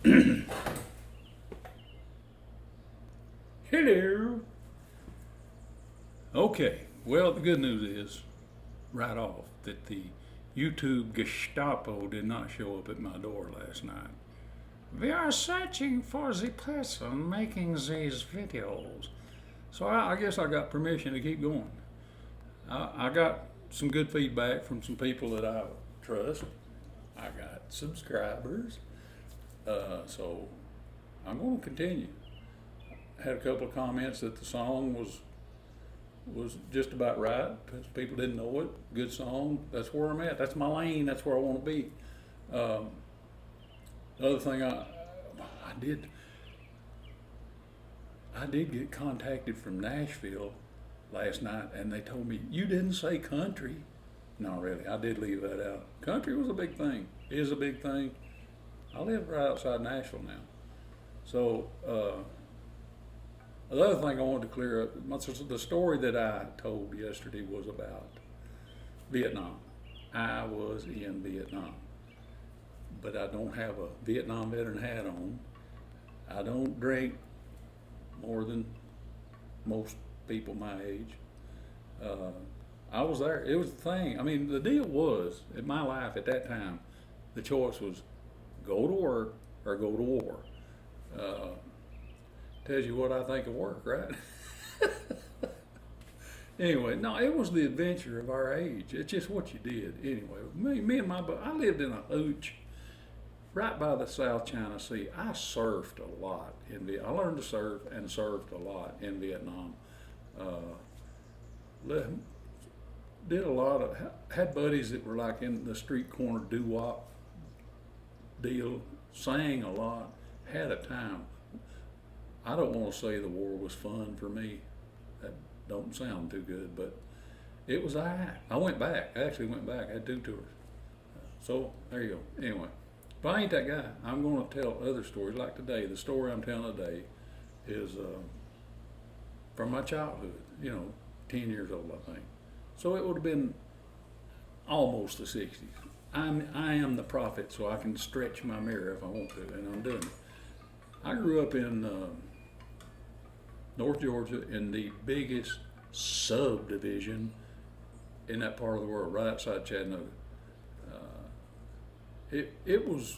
Hello. Okay, well, the good news is, right off, that the YouTube Gestapo did not show up at my door last night. We are searching for the person making these videos. So I guess I got permission to keep going. I got some good feedback from some people that I trust. I got subscribers. So I'm going to continue. Had a couple of comments that the song was just about right because people didn't know it. Good song. That's where I'm at. That's my lane. That's where I want to be. The other thing I did get contacted from Nashville last night, and they told me, you didn't say country. No, really, I did leave that out. Country was a big thing. Is a big thing. I live right outside Nashville now. So the other thing I wanted to clear up, the story that I told yesterday was about Vietnam. I was in Vietnam, but I don't have a Vietnam veteran hat on. I don't drink more than most people my age. I was there. It was the thing. I mean, the deal was, in my life at that time, the choice was go to work or go to war. Tells you what I think of work, right? Anyway, no, it was the adventure of our age. It's just what you did. Anyway, me and I lived in a hooch right by the South China Sea. I surfed a lot in Vietnam. I learned to surf and surfed a lot in Vietnam. Did a lot of, had buddies that were like in the street corner doo-wop deal, sang a lot, had a time. I don't want to say the war was fun for me. That don't sound too good, but it was all right. I went back. I actually went back. I had 2 tours. So there you go. Anyway, but I ain't that guy. I'm going to tell other stories like today. The story I'm telling today is from my childhood, 10 years old, I think. So it would have been almost the 60s. I am the prophet, so I can stretch my mirror if I want to, and I'm doing it. I grew up in North Georgia in the biggest subdivision in that part of the world, right outside Chattanooga. It was,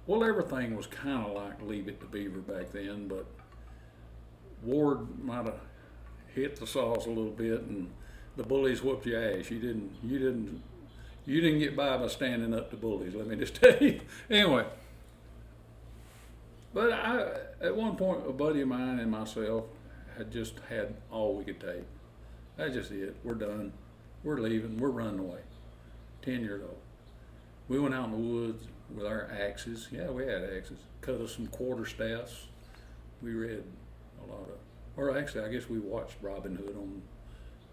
well, everything was kind of like Leave It to Beaver back then, but Ward might have hit the sauce a little bit, and the bullies whooped your ass. You didn't get by standing up to bullies. Let me just tell you. Anyway. But at one point, a buddy of mine and myself had just had all we could take. That's just it. We're done. We're leaving. We're running away. 10 years old. We went out in the woods with our axes. Yeah, we had axes. Cut us some quarterstaffs. We read a lot of, or actually, I guess we watched Robin Hood on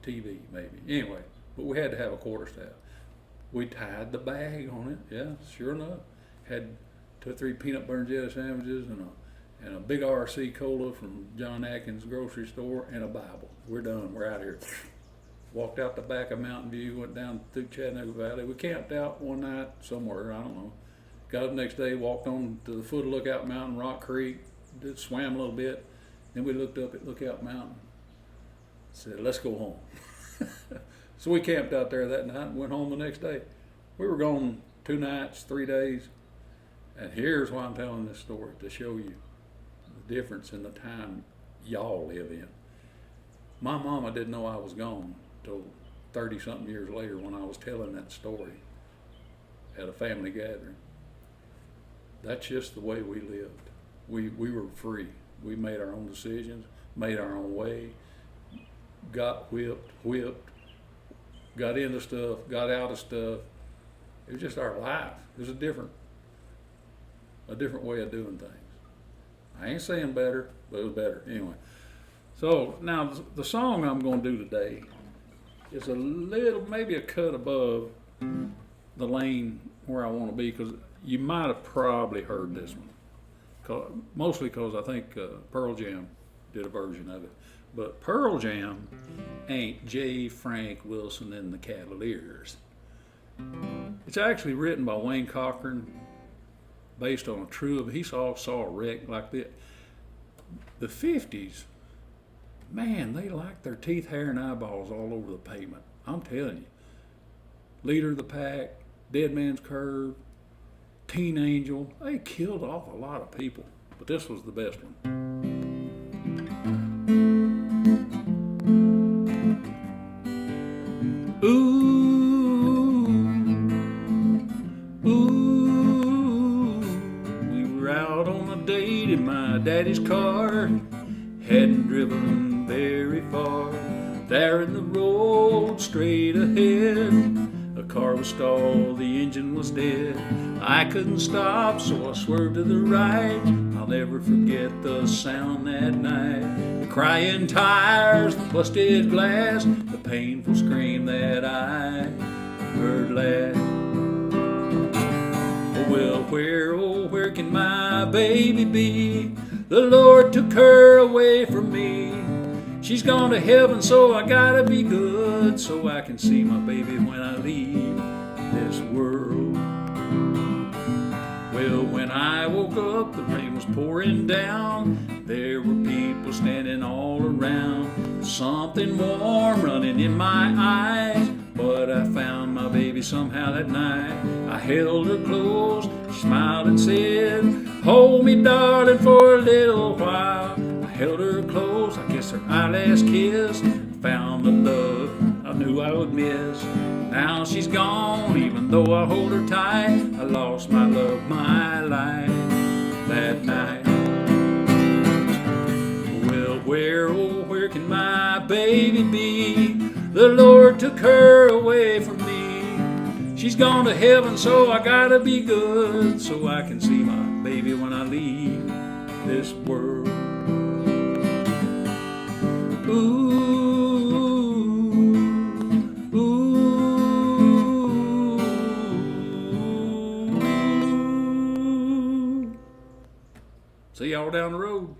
TV, maybe. Anyway, but we had to have a quarterstaff. We tied the bag on it. Yeah, sure enough. Had 2 or 3 peanut butter and jelly sandwiches and a big RC cola from John Atkins grocery store and a Bible. We're done. We're out of here. Walked out the back of Mountain View, went down through Chattanooga Valley. We camped out one night somewhere, I don't know. Got up the next day, walked on to the foot of Lookout Mountain, Rock Creek, swam a little bit. Then we looked up at Lookout Mountain. Said, let's go home. So we camped out there that night and went home the next day. We were gone 2 nights, 3 days. And here's why I'm telling this story, to show you the difference in the time y'all live in. My mama didn't know I was gone till 30-something years later when I was telling that story at a family gathering. That's just the way we lived. We were free. We made our own decisions, made our own way, got whipped, got into stuff, got out of stuff. It was just our life. It was a different way of doing things. I ain't saying better, but it was better. Anyway, so now the song I'm going to do today is a little, maybe a cut above the lane where I want to be, because you might have probably heard this one. Mostly because I think Pearl Jam did a version of it. But Pearl Jam ain't J. Frank Wilson and the Cavaliers. It's actually written by Wayne Cochran, based on a true, he saw a wreck like that. The 50s, man, they like their teeth, hair, and eyeballs all over the pavement. I'm telling you. Leader of the Pack, Dead Man's Curve, Teen Angel, they killed off a lot of people, but this was the best one. Ooh, ooh, we were out on a date in my daddy's car, hadn't driven very far. There in the road straight ahead, a car was stalled, the engine was dead. I couldn't stop, so I swerved to the right. I'll never forget the sound that night. The crying tires, the busted glass, the painful scream that I heard last. Oh well, where can my baby be? The Lord took her away from me. She's gone to heaven, so I gotta be good, so I can see my baby when I leave this world. Well, when I woke up, the rain was pouring down. There were people standing all around. Something warm running in my eyes, but I found my baby somehow that night. I held her close, she smiled and said, "Hold me, darling, for a little while." I held her close, I kissed her eyelash kiss, found the love I knew I would miss. Now she's gone, even though I hold her tight. I lost my love, my life that night. Well, where can my baby be? The Lord took her away from me. She's gone to heaven, so I gotta be good, so I can see my baby when I leave this world. Ooh, ooh, see y'all down the road.